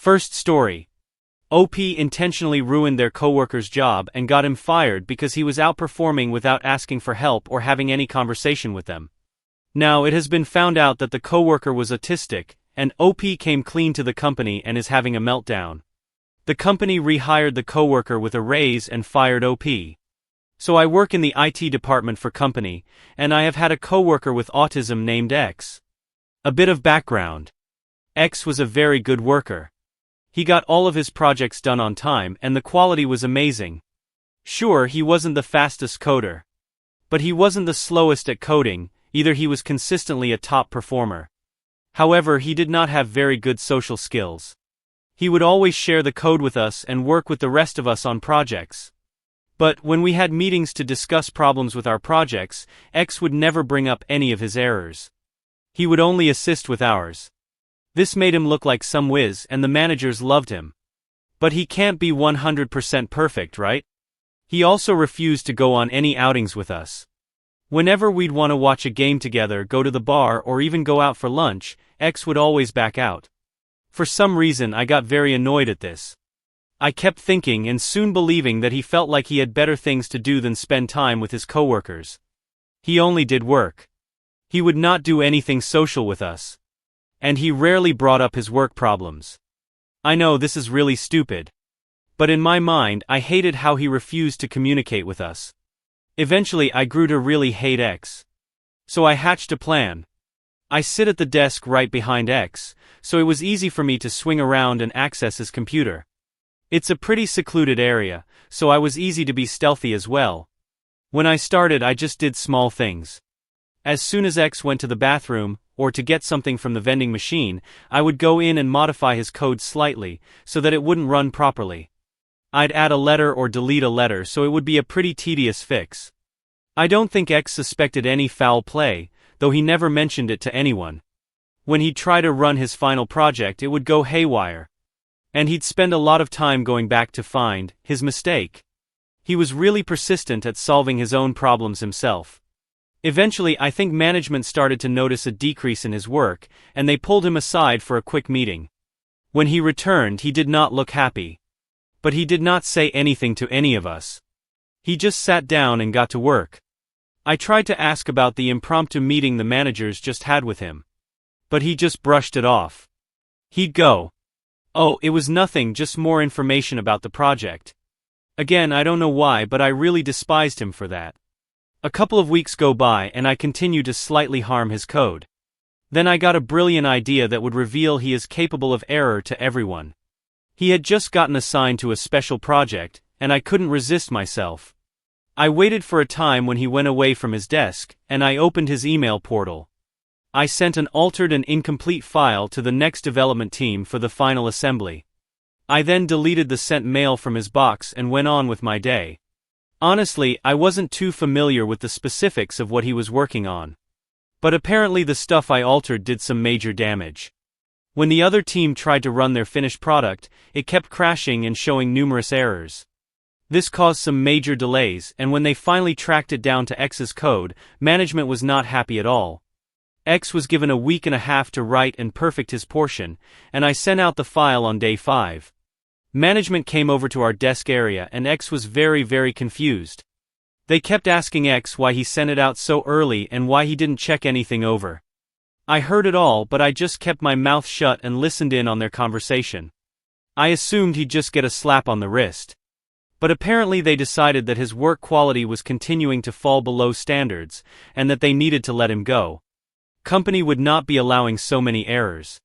First story. OP intentionally ruined their coworker's job and got him fired because he was outperforming without asking for help or having any conversation with them. Now it has been found out that the coworker was autistic, and OP came clean to the company and is having a meltdown. The company rehired the coworker with a raise and fired OP. So I work in the IT department for company, and I have had a coworker with autism named X. A bit of background. X was a very good worker. He got all of his projects done on time and the quality was amazing. Sure, he wasn't the fastest coder. But he wasn't the slowest at coding, either. He was consistently a top performer. However, he did not have very good social skills. He would always share the code with us and work with the rest of us on projects. But when we had meetings to discuss problems with our projects, X would never bring up any of his errors. He would only assist with ours. This made him look like some whiz and the managers loved him. But he can't be 100% perfect, right? He also refused to go on any outings with us. Whenever we'd want to watch a game together, go to the bar, or even go out for lunch, X would always back out. For some reason I got very annoyed at this. I kept thinking and soon believing that he felt like he had better things to do than spend time with his coworkers. He only did work. He would not do anything social with us. And he rarely brought up his work problems. I know this is really stupid. But in my mind, I hated how he refused to communicate with us. Eventually I grew to really hate X. So I hatched a plan. I sit at the desk right behind X, so it was easy for me to swing around and access his computer. It's a pretty secluded area, so I was easy to be stealthy as well. When I started, I just did small things. As soon as X went to the bathroom, or to get something from the vending machine, I would go in and modify his code slightly, so that it wouldn't run properly. I'd add a letter or delete a letter, so it would be a pretty tedious fix. I don't think X suspected any foul play, though he never mentioned it to anyone. When he'd try to run his final project, it would go haywire. And he'd spend a lot of time going back to find his mistake. He was really persistent at solving his own problems himself. Eventually, I think management started to notice a decrease in his work, and they pulled him aside for a quick meeting. When he returned, he did not look happy. But he did not say anything to any of us. He just sat down and got to work. I tried to ask about the impromptu meeting the managers just had with him. But he just brushed it off. He'd go, "Oh, it was nothing, just more information about the project." Again, I don't know why, but I really despised him for that. A couple of weeks go by and I continue to slightly harm his code. Then I got a brilliant idea that would reveal he is capable of error to everyone. He had just gotten assigned to a special project, and I couldn't resist myself. I waited for a time when he went away from his desk, and I opened his email portal. I sent an altered and incomplete file to the next development team for the final assembly. I then deleted the sent mail from his box and went on with my day. Honestly, I wasn't too familiar with the specifics of what he was working on. But apparently the stuff I altered did some major damage. When the other team tried to run their finished product, it kept crashing and showing numerous errors. This caused some major delays, and when they finally tracked it down to X's code, management was not happy at all. X was given a week and a half to write and perfect his portion, and I sent out the file on day 5. Management came over to our desk area and X was very confused. They kept asking X why he sent it out so early and why he didn't check anything over. I heard it all, but I just kept my mouth shut and listened in on their conversation. I assumed he'd just get a slap on the wrist. But apparently they decided that his work quality was continuing to fall below standards, and that they needed to let him go. Company would not be allowing so many errors.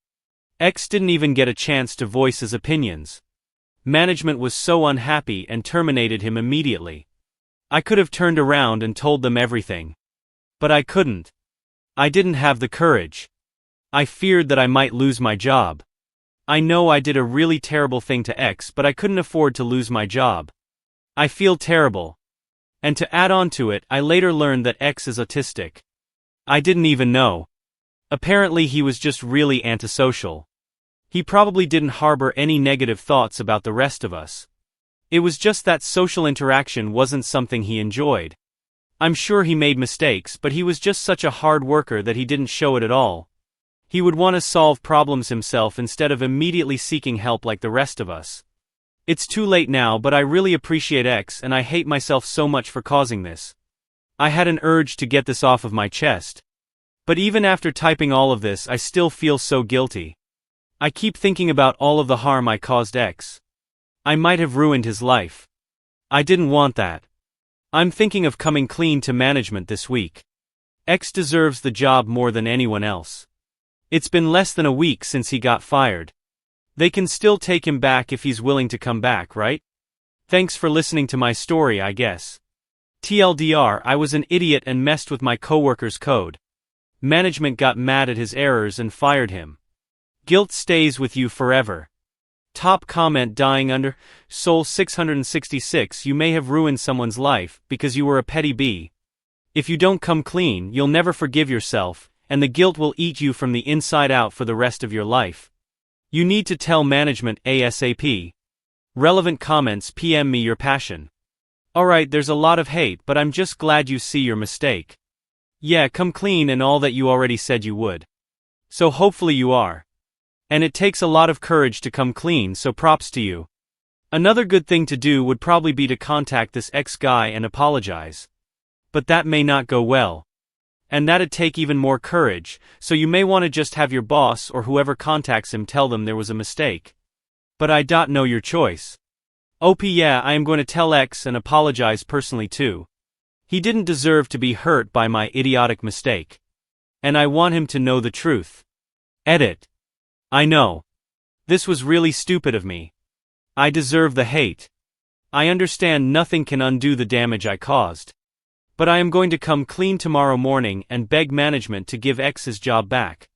X didn't even get a chance to voice his opinions. Management was so unhappy and terminated him immediately. I could have turned around and told them everything. But I couldn't. I didn't have the courage. I feared that I might lose my job. I know I did a really terrible thing to X, but I couldn't afford to lose my job. I feel terrible. And to add on to it, I later learned that X is autistic. I didn't even know. Apparently he was just really antisocial. He probably didn't harbor any negative thoughts about the rest of us. It was just that social interaction wasn't something he enjoyed. I'm sure he made mistakes, but he was just such a hard worker that he didn't show it at all. He would want to solve problems himself instead of immediately seeking help like the rest of us. It's too late now, but I really appreciate X and I hate myself so much for causing this. I had an urge to get this off of my chest. But even after typing all of this, I still feel so guilty. I keep thinking about all of the harm I caused X. I might have ruined his life. I didn't want that. I'm thinking of coming clean to management this week. X deserves the job more than anyone else. It's been less than a week since he got fired. They can still take him back if he's willing to come back, right? Thanks for listening to my story, I guess. TLDR, I was an idiot and messed with my coworker's code. Management got mad at his errors and fired him. Guilt stays with you forever. Top comment dying under Soul 666. You may have ruined someone's life because you were a petty bee. If you don't come clean, you'll never forgive yourself, and the guilt will eat you from the inside out for the rest of your life. You need to tell management ASAP. Relevant comments, PM me your passion. Alright, there's a lot of hate, but I'm just glad you see your mistake. Yeah, come clean and all that you already said you would. So hopefully you are. And it takes a lot of courage to come clean, so props to you. Another good thing to do would probably be to contact this ex guy and apologize. But that may not go well. And that'd take even more courage, so you may want to just have your boss or whoever contacts him tell them there was a mistake. But I don't know your choice. OP, yeah, I am going to tell X and apologize personally too. He didn't deserve to be hurt by my idiotic mistake. And I want him to know the truth. Edit. I know. This was really stupid of me. I deserve the hate. I understand nothing can undo the damage I caused. But I am going to come clean tomorrow morning and beg management to give X his job back.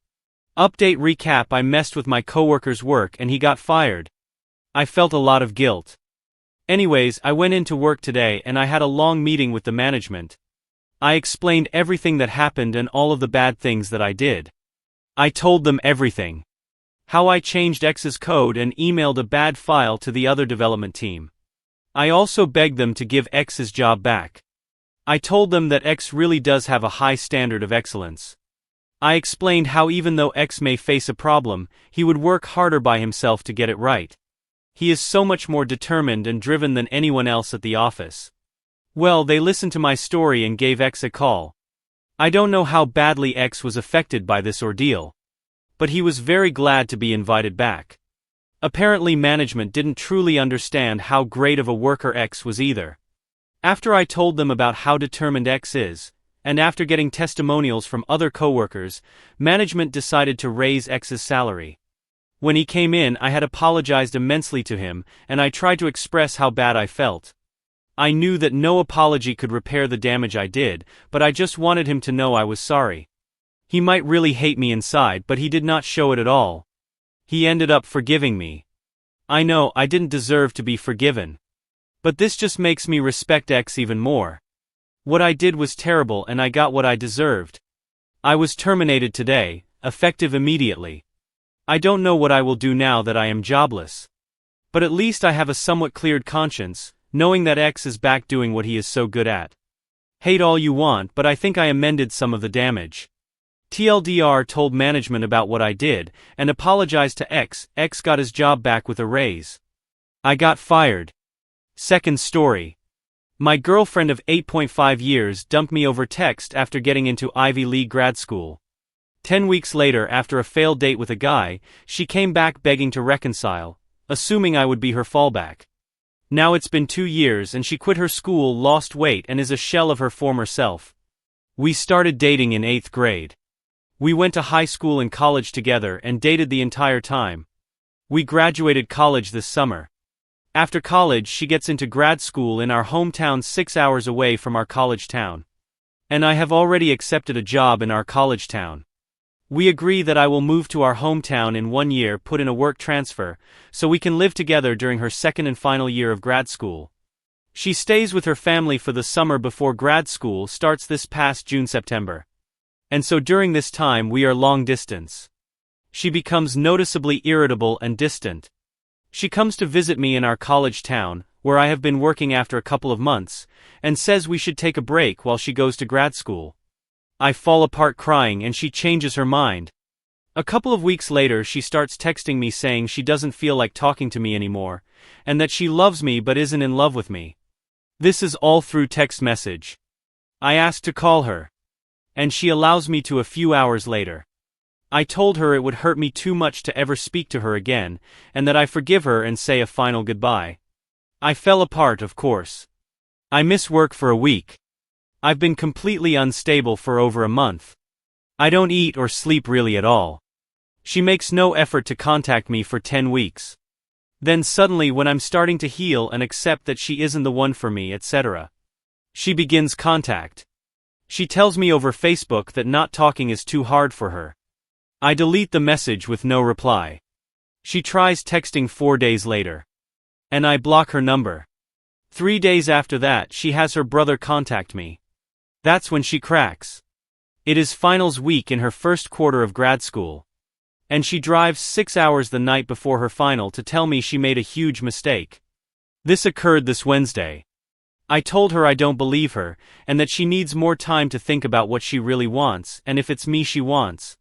Update recap: I messed with my coworker's work and he got fired. I felt a lot of guilt. Anyways, I went into work today and I had a long meeting with the management. I explained everything that happened and all of the bad things that I did. I told them everything. How I changed X's code and emailed a bad file to the other development team. I also begged them to give X his job back. I told them that X really does have a high standard of excellence. I explained how even though X may face a problem, he would work harder by himself to get it right. He is so much more determined and driven than anyone else at the office. Well, they listened to my story and gave X a call. I don't know how badly X was affected by this ordeal. But he was very glad to be invited back. Apparently management didn't truly understand how great of a worker X was either. After I told them about how determined X is, and after getting testimonials from other coworkers, management decided to raise X's salary. When he came in, I had apologized immensely to him, and I tried to express how bad I felt. I knew that no apology could repair the damage I did, but I just wanted him to know I was sorry. He might really hate me inside, but he did not show it at all. He ended up forgiving me. I know I didn't deserve to be forgiven. But this just makes me respect X even more. What I did was terrible and I got what I deserved. I was terminated today, effective immediately. I don't know what I will do now that I am jobless. But at least I have a somewhat cleared conscience, knowing that X is back doing what he is so good at. Hate all you want, but I think I amended some of the damage. TLDR told management about what I did, and apologized to X. X got his job back with a raise. I got fired. Second story. My girlfriend of 8.5 years dumped me over text after getting into Ivy League grad school. 10 weeks later, after a failed date with a guy, she came back begging to reconcile, assuming I would be her fallback. Now it's been 2 years and she quit her school, lost weight, and is a shell of her former self. We started dating in 8th grade. We went to high school and college together and dated the entire time. We graduated college this summer. After college, she gets into grad school in our hometown 6 hours away from our college town. And I have already accepted a job in our college town. We agree that I will move to our hometown in 1 year, put in a work transfer, so we can live together during her second and final year of grad school. She stays with her family for the summer before grad school starts this past June-September. And so during this time we are long distance. She becomes noticeably irritable and distant. She comes to visit me in our college town, where I have been working after a couple of months, and says we should take a break while she goes to grad school. I fall apart crying and she changes her mind. A couple of weeks later, she starts texting me saying she doesn't feel like talking to me anymore, and that she loves me but isn't in love with me. This is all through text message. I asked to call her, and she allows me to a few hours later. I told her it would hurt me too much to ever speak to her again, and that I forgive her and say a final goodbye. I fell apart, of course. I miss work for a week. I've been completely unstable for over a month. I don't eat or sleep really at all. She makes no effort to contact me for 10 weeks. Then suddenly, when I'm starting to heal and accept that she isn't the one for me, etc., she begins contact. She tells me over Facebook that not talking is too hard for her. I delete the message with no reply. She tries texting 4 days later, and I block her number. 3 days after that, she has her brother contact me. That's when she cracks. It is finals week in her first quarter of grad school, and she drives 6 hours the night before her final to tell me she made a huge mistake. This occurred this Wednesday. I told her I don't believe her, and that she needs more time to think about what she really wants and if it's me she wants.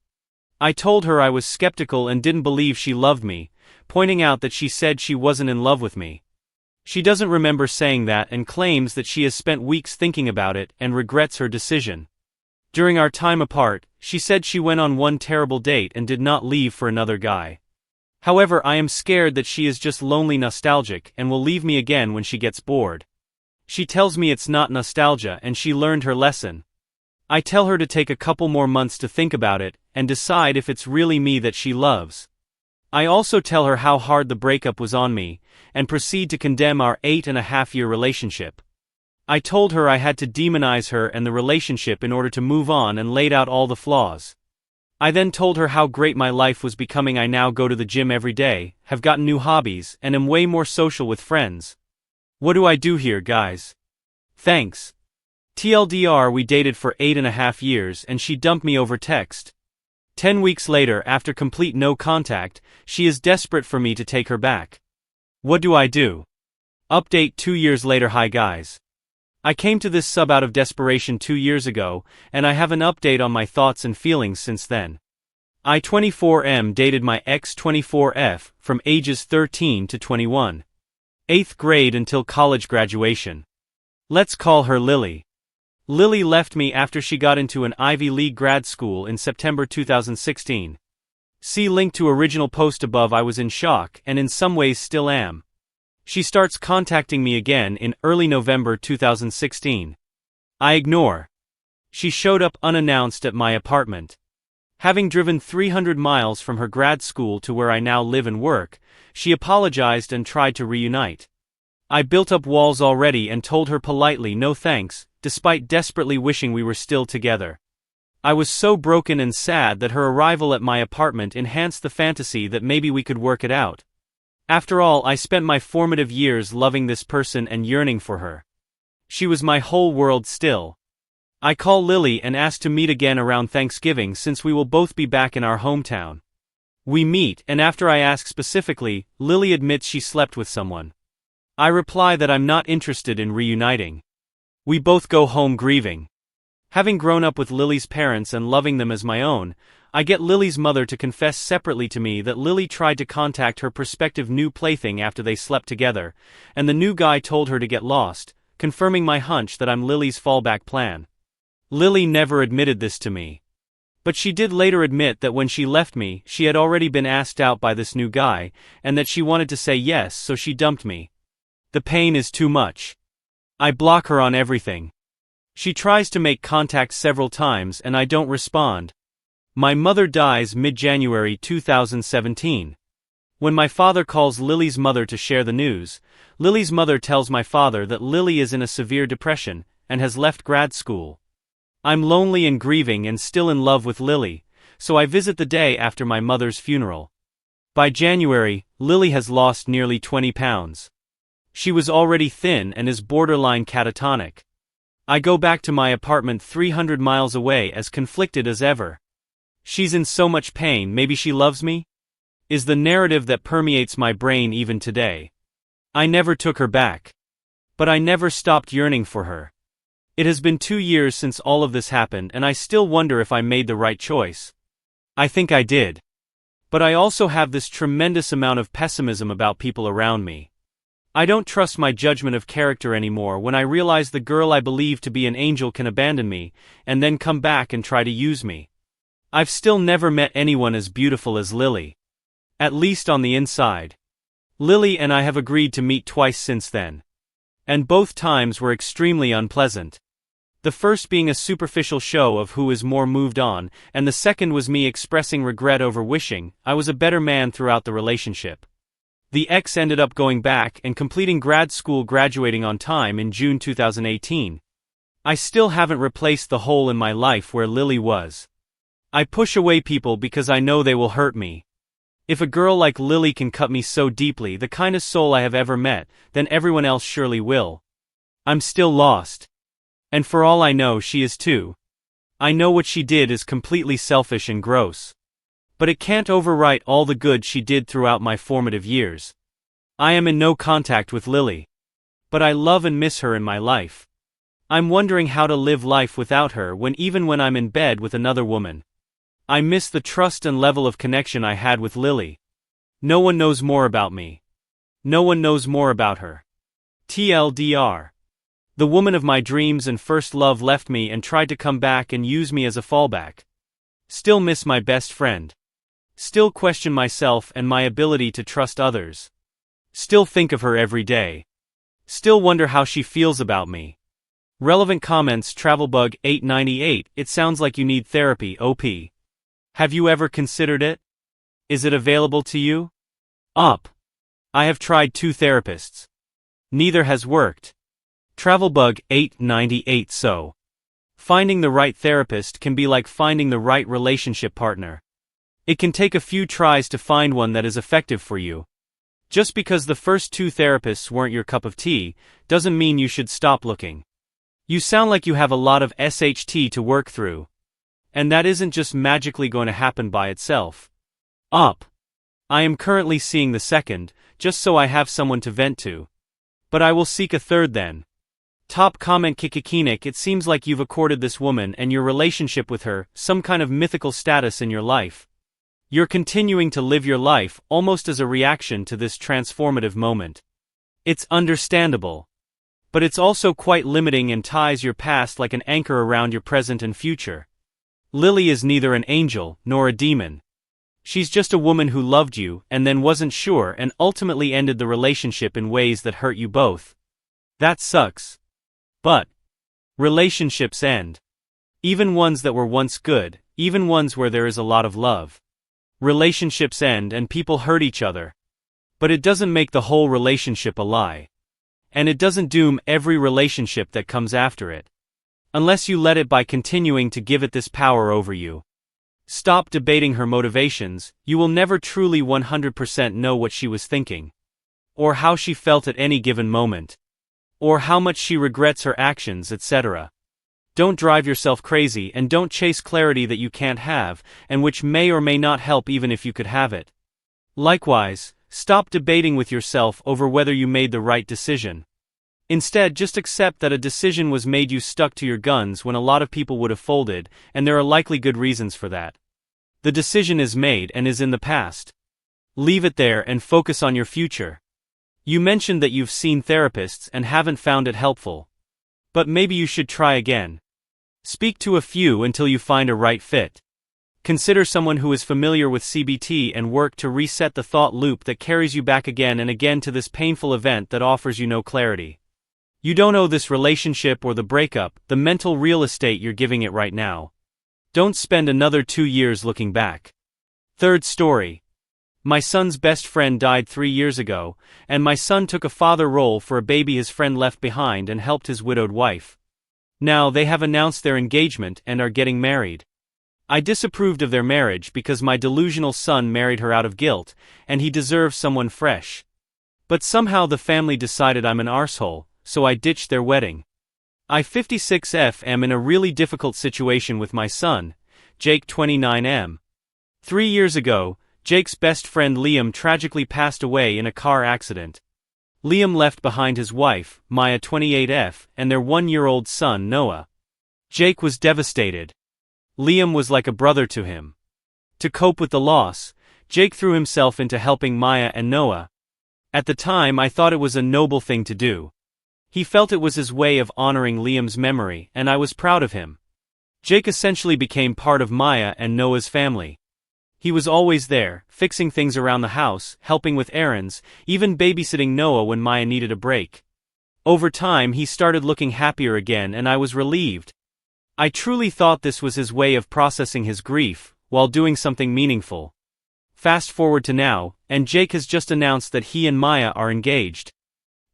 I told her I was skeptical and didn't believe she loved me, pointing out that she said she wasn't in love with me. She doesn't remember saying that and claims that she has spent weeks thinking about it and regrets her decision. During our time apart, she said she went on one terrible date and did not leave for another guy. However, I am scared that she is just lonely nostalgic and will leave me again when she gets bored. She tells me it's not nostalgia and she learned her lesson. I tell her to take a couple more months to think about it and decide if it's really me that she loves. I also tell her how hard the breakup was on me, and proceed to condemn our 8.5-year relationship. I told her I had to demonize her and the relationship in order to move on and laid out all the flaws. I then told her how great my life was becoming. I now go to the gym every day, have gotten new hobbies, and am way more social with friends. What do I do here, guys? Thanks. TLDR, we dated for 8.5 years and she dumped me over text. 10 weeks later, after complete no contact, she is desperate for me to take her back. What do I do? Update 2 years later. Hi guys. I came to this sub out of desperation 2 years ago, and I have an update on my thoughts and feelings since then. I 24M dated my ex 24F from ages 13 to 21. 8th grade until college graduation. Let's call her Lily. Lily left me after she got into an Ivy League grad school in September 2016. See link to original post above. I was in shock and in some ways still am. She starts contacting me again in early November 2016. I ignore. She showed up unannounced at my apartment. Having driven 300 miles from her grad school to where I now live and work, she apologized and tried to reunite. I built up walls already and told her politely no thanks, despite desperately wishing we were still together. I was so broken and sad that her arrival at my apartment enhanced the fantasy that maybe we could work it out. After all, I spent my formative years loving this person and yearning for her. She was my whole world still. I call Lily and ask to meet again around Thanksgiving since we will both be back in our hometown. We meet, and after I ask specifically, Lily admits she slept with someone. I reply that I'm not interested in reuniting. We both go home grieving. Having grown up with Lily's parents and loving them as my own, I get Lily's mother to confess separately to me that Lily tried to contact her prospective new plaything after they slept together, and the new guy told her to get lost, confirming my hunch that I'm Lily's fallback plan. Lily never admitted this to me. But she did later admit that when she left me, she had already been asked out by this new guy, and that she wanted to say yes, so she dumped me. The pain is too much. I block her on everything. She tries to make contact several times and I don't respond. My mother dies mid-January 2017. When my father calls Lily's mother to share the news, Lily's mother tells my father that Lily is in a severe depression and has left grad school. I'm lonely and grieving and still in love with Lily, so I visit the day after my mother's funeral. By January, Lily has lost nearly 20 pounds. She was already thin and is borderline catatonic. I go back to my apartment 300 miles away as conflicted as ever. She's in so much pain. Maybe she loves me? Is the narrative that permeates my brain even today. I never took her back. But I never stopped yearning for her. It has been 2 years since all of this happened and I still wonder if I made the right choice. I think I did. But I also have this tremendous amount of pessimism about people around me. I don't trust my judgment of character anymore when I realize the girl I believe to be an angel can abandon me, and then come back and try to use me. I've still never met anyone as beautiful as Lily. At least on the inside. Lily and I have agreed to meet twice since then. And both times were extremely unpleasant. The first being a superficial show of who is more moved on, and the second was me expressing regret over wishing I was a better man throughout the relationship. The ex ended up going back and completing grad school, graduating on time in June 2018. I still haven't replaced the hole in my life where Lily was. I push away people because I know they will hurt me. If a girl like Lily can cut me so deeply, the kindest soul I have ever met, then everyone else surely will. I'm still lost. And for all I know, she is too. I know what she did is completely selfish and gross. But it can't overwrite all the good she did throughout my formative years. I am in no contact with Lily. But I love and miss her in my life. I'm wondering how to live life without her even when I'm in bed with another woman. I miss the trust and level of connection I had with Lily. No one knows more about me. No one knows more about her. TLDR. The woman of my dreams and first love left me and tried to come back and use me as a fallback. Still miss my best friend. Still question myself and my ability to trust others. Still think of her every day. Still wonder how she feels about me. Relevant comments. Travelbug 898. It sounds like you need therapy, OP. Have you ever considered it? Is it available to you? Up. I have tried 2 therapists. Neither has worked. Travelbug 898. So, finding the right therapist can be like finding the right relationship partner. It can take a few tries to find one that is effective for you. Just because the first 2 therapists weren't your cup of tea, doesn't mean you should stop looking. You sound like you have a lot of SHT to work through. And that isn't just magically going to happen by itself. Up. I am currently seeing the second, just so I have someone to vent to. But I will seek a third then. Top comment. Kikikinik. It seems like you've accorded this woman and your relationship with her some kind of mythical status in your life. You're continuing to live your life almost as a reaction to this transformative moment. It's understandable. But it's also quite limiting and ties your past like an anchor around your present and future. Lily is neither an angel nor a demon. She's just a woman who loved you and then wasn't sure and ultimately ended the relationship in ways that hurt you both. That sucks. But relationships end. Even ones that were once good, even ones where there is a lot of love. Relationships end and people hurt each other. But it doesn't make the whole relationship a lie. And it doesn't doom every relationship that comes after it. Unless you let it by continuing to give it this power over you. Stop debating her motivations. You will never truly 100% know what she was thinking. Or how she felt at any given moment. Or how much she regrets her actions, etc. Don't drive yourself crazy and don't chase clarity that you can't have, and which may or may not help even if you could have it. Likewise, stop debating with yourself over whether you made the right decision. Instead, just accept that a decision was made. You stuck to your guns when a lot of people would have folded, and there are likely good reasons for that. The decision is made and is in the past. Leave it there and focus on your future. You mentioned that you've seen therapists and haven't found it helpful. But maybe you should try again. Speak to a few until you find a right fit. Consider someone who is familiar with CBT and work to reset the thought loop that carries you back again and again to this painful event that offers you no clarity. You don't owe this relationship or the breakup the mental real estate you're giving it right now. Don't spend another 2 years looking back. Third story. My son's best friend died 3 years ago, and my son took a father role for a baby his friend left behind and helped his widowed wife. Now they have announced their engagement and are getting married. I disapproved of their marriage because my delusional son married her out of guilt, and he deserves someone fresh. But somehow the family decided I'm an arsehole, so I ditched their wedding. I 56F am in a really difficult situation with my son, Jake 29M. 3 years ago, Jake's best friend Liam tragically passed away in a car accident. Liam left behind his wife, Maya 28F, and their 1-year-old son Noah. Jake was devastated. Liam was like a brother to him. To cope with the loss, Jake threw himself into helping Maya and Noah. At the time, I thought it was a noble thing to do. He felt it was his way of honoring Liam's memory, and I was proud of him. Jake essentially became part of Maya and Noah's family. He was always there, fixing things around the house, helping with errands, even babysitting Noah when Maya needed a break. Over time, he started looking happier again, and I was relieved. I truly thought this was his way of processing his grief, while doing something meaningful. Fast forward to now, and Jake has just announced that he and Maya are engaged.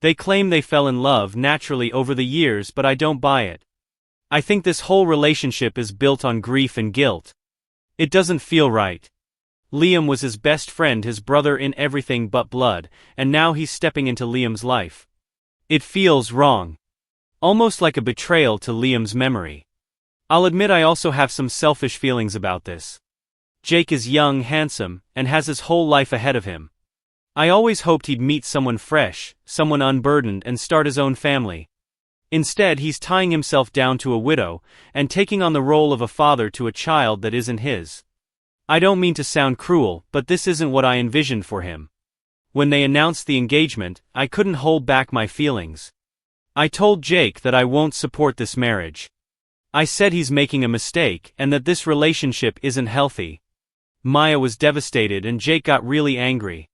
They claim they fell in love naturally over the years, but I don't buy it. I think this whole relationship is built on grief and guilt. It doesn't feel right. Liam was his best friend, his brother in everything but blood, and now he's stepping into Liam's life. It feels wrong. Almost like a betrayal to Liam's memory. I'll admit I also have some selfish feelings about this. Jake is young, handsome, and has his whole life ahead of him. I always hoped he'd meet someone fresh, someone unburdened, and start his own family. Instead, he's tying himself down to a widow, and taking on the role of a father to a child that isn't his. I don't mean to sound cruel, but this isn't what I envisioned for him. When they announced the engagement, I couldn't hold back my feelings. I told Jake that I won't support this marriage. I said he's making a mistake, and that this relationship isn't healthy. Maya was devastated and Jake got really angry.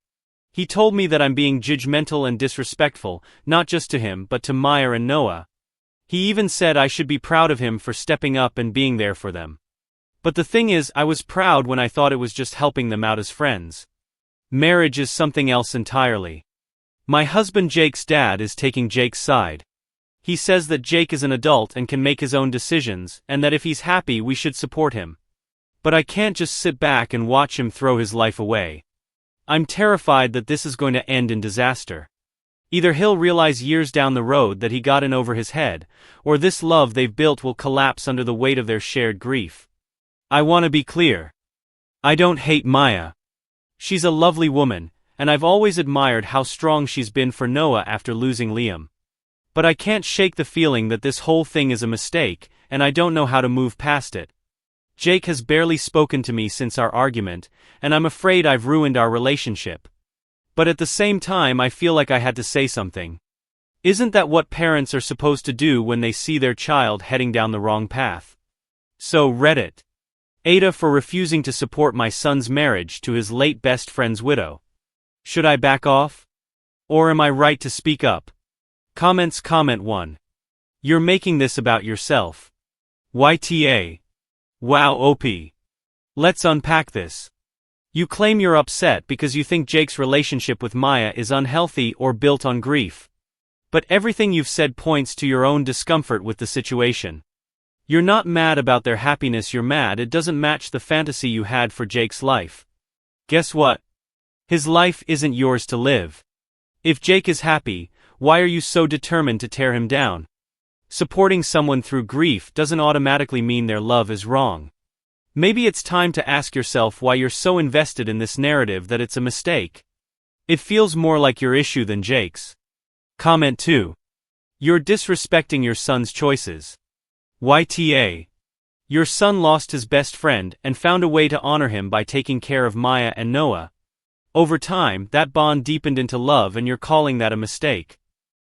He told me that I'm being judgmental and disrespectful, not just to him but to Maya and Noah. He even said I should be proud of him for stepping up and being there for them. But the thing is, I was proud when I thought it was just helping them out as friends. Marriage is something else entirely. My husband Jake's dad is taking Jake's side. He says that Jake is an adult and can make his own decisions, and that if he's happy we should support him. But I can't just sit back and watch him throw his life away. I'm terrified that this is going to end in disaster. Either he'll realize years down the road that he got in over his head, or this love they've built will collapse under the weight of their shared grief. I want to be clear. I don't hate Maya. She's a lovely woman, and I've always admired how strong she's been for Noah after losing Liam. But I can't shake the feeling that this whole thing is a mistake, and I don't know how to move past it. Jake has barely spoken to me since our argument, and I'm afraid I've ruined our relationship. But at the same time I feel like I had to say something. Isn't that what parents are supposed to do when they see their child heading down the wrong path? So Reddit. Ada for refusing to support my son's marriage to his late best friend's widow. Should I back off? Or am I right to speak up? Comments. Comment 1. You're making this about yourself. YTA. Wow, OP. Let's unpack this. You claim you're upset because you think Jake's relationship with Maya is unhealthy or built on grief. But everything you've said points to your own discomfort with the situation. You're not mad about their happiness, you're mad it doesn't match the fantasy you had for Jake's life. Guess what? His life isn't yours to live. If Jake is happy, why are you so determined to tear him down? Supporting someone through grief doesn't automatically mean their love is wrong. Maybe it's time to ask yourself why you're so invested in this narrative that it's a mistake. It feels more like your issue than Jake's. Comment 2. You're disrespecting your son's choices. YTA. Your son lost his best friend and found a way to honor him by taking care of Maya and Noah. Over time, that bond deepened into love and you're calling that a mistake.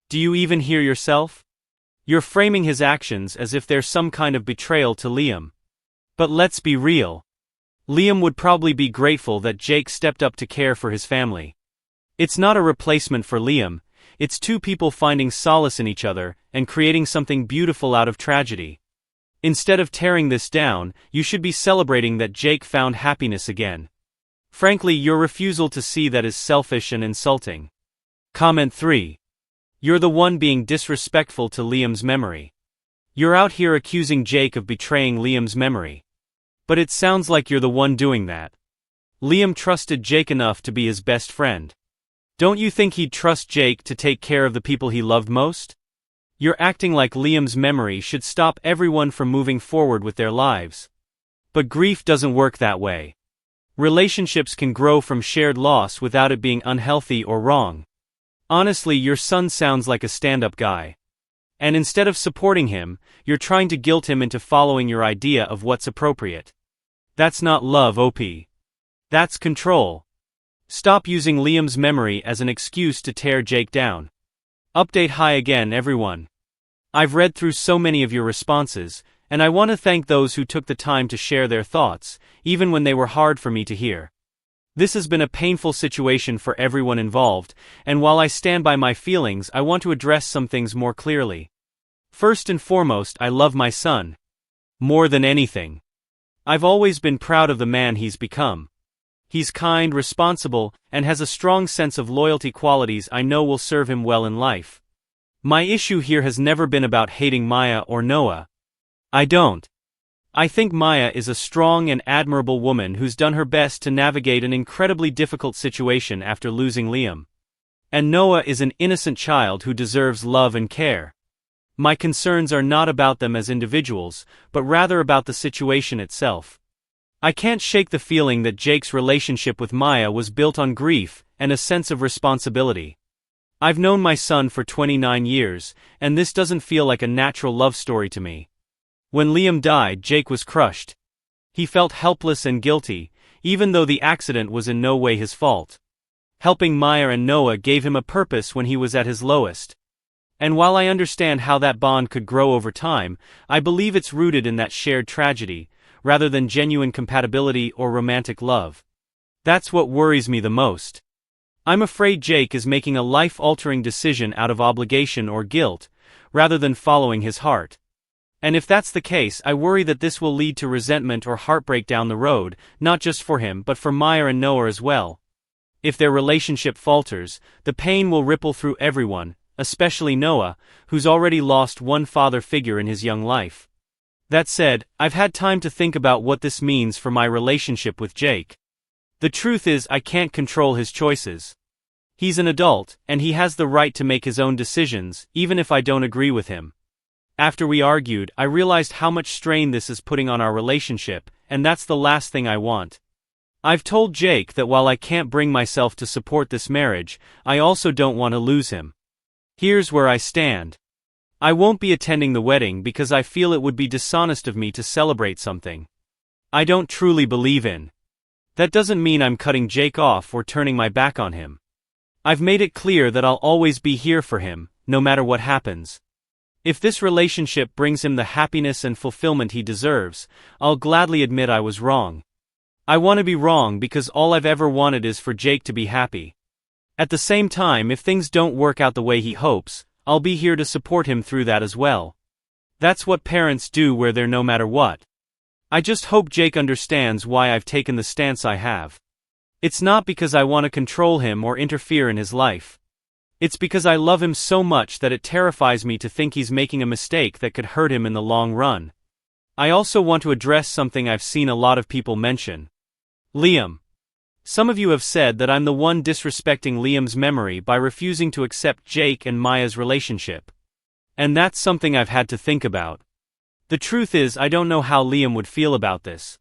Do you even hear yourself? You're framing his actions as if they're some kind of betrayal to Liam. But let's be real. Liam would probably be grateful that Jake stepped up to care for his family. It's not a replacement for Liam, it's two people finding solace in each other and creating something beautiful out of tragedy. Instead of tearing this down, you should be celebrating that Jake found happiness again. Frankly, your refusal to see that is selfish and insulting. Comment 3. You're the one being disrespectful to Liam's memory. You're out here accusing Jake of betraying Liam's memory. But it sounds like you're the one doing that. Liam trusted Jake enough to be his best friend. Don't you think he'd trust Jake to take care of the people he loved most? You're acting like Liam's memory should stop everyone from moving forward with their lives. But grief doesn't work that way. Relationships can grow from shared loss without it being unhealthy or wrong. Honestly, your son sounds like a stand-up guy. And instead of supporting him, you're trying to guilt him into following your idea of what's appropriate. That's not love, OP. That's control. Stop using Liam's memory as an excuse to tear Jake down. Update hi again everyone. I've read through so many of your responses, and I want to thank those who took the time to share their thoughts, even when they were hard for me to hear. This has been a painful situation for everyone involved, and while I stand by my feelings, I want to address some things more clearly. First and foremost, I love my son. More than anything. I've always been proud of the man he's become. He's kind, responsible, and has a strong sense of loyalty, qualities I know will serve him well in life. My issue here has never been about hating Maya or Noah. I don't. I think Maya is a strong and admirable woman who's done her best to navigate an incredibly difficult situation after losing Liam. And Noah is an innocent child who deserves love and care. My concerns are not about them as individuals, but rather about the situation itself. I can't shake the feeling that Jake's relationship with Maya was built on grief and a sense of responsibility. I've known my son for 29 years, and this doesn't feel like a natural love story to me. When Liam died, Jake was crushed. He felt helpless and guilty, even though the accident was in no way his fault. Helping Maya and Noah gave him a purpose when he was at his lowest. And while I understand how that bond could grow over time, I believe it's rooted in that shared tragedy, rather than genuine compatibility or romantic love. That's what worries me the most. I'm afraid Jake is making a life-altering decision out of obligation or guilt, rather than following his heart. And if that's the case, I worry that this will lead to resentment or heartbreak down the road, not just for him but for Maya and Noah as well. If their relationship falters, the pain will ripple through everyone, especially Noah, who's already lost one father figure in his young life. That said, I've had time to think about what this means for my relationship with Jake. The truth is, I can't control his choices. He's an adult, and he has the right to make his own decisions, even if I don't agree with him. After we argued, I realized how much strain this is putting on our relationship, and that's the last thing I want. I've told Jake that while I can't bring myself to support this marriage, I also don't want to lose him. Here's where I stand. I won't be attending the wedding because I feel it would be dishonest of me to celebrate something I don't truly believe in. That doesn't mean I'm cutting Jake off or turning my back on him. I've made it clear that I'll always be here for him, no matter what happens. If this relationship brings him the happiness and fulfillment he deserves, I'll gladly admit I was wrong. I want to be wrong because all I've ever wanted is for Jake to be happy. At the same time, if things don't work out the way he hopes, I'll be here to support him through that as well. That's what parents do where they're no matter what. I just hope Jake understands why I've taken the stance I have. It's not because I want to control him or interfere in his life. It's because I love him so much that it terrifies me to think he's making a mistake that could hurt him in the long run. I also want to address something I've seen a lot of people mention. Liam. Some of you have said that I'm the one disrespecting Liam's memory by refusing to accept Jake and Maya's relationship. And that's something I've had to think about. The truth is, I don't know how Liam would feel about this.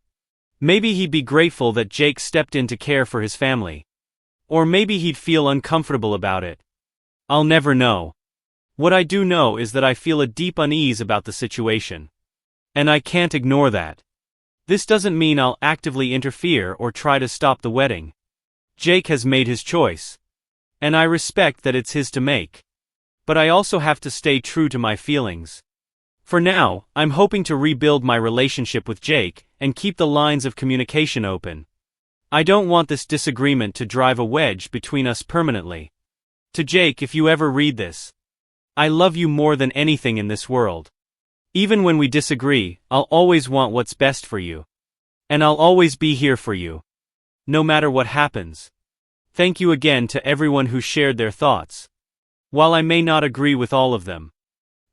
Maybe he'd be grateful that Jake stepped in to care for his family. Or maybe he'd feel uncomfortable about it. I'll never know. What I do know is that I feel a deep unease about the situation. And I can't ignore that. This doesn't mean I'll actively interfere or try to stop the wedding. Jake has made his choice. And I respect that it's his to make. But I also have to stay true to my feelings. For now, I'm hoping to rebuild my relationship with Jake and keep the lines of communication open. I don't want this disagreement to drive a wedge between us permanently. To Jake, if you ever read this, I love you more than anything in this world. Even when we disagree, I'll always want what's best for you. And I'll always be here for you. No matter what happens. Thank you again to everyone who shared their thoughts. While I may not agree with all of them,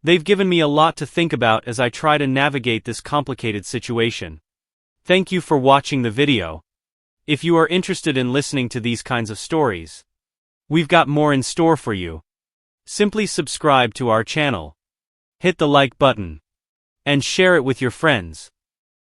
they've given me a lot to think about as I try to navigate this complicated situation. Thank you for watching the video. If you are interested in listening to these kinds of stories, we've got more in store for you. Simply subscribe to our channel. Hit the like button. And share it with your friends.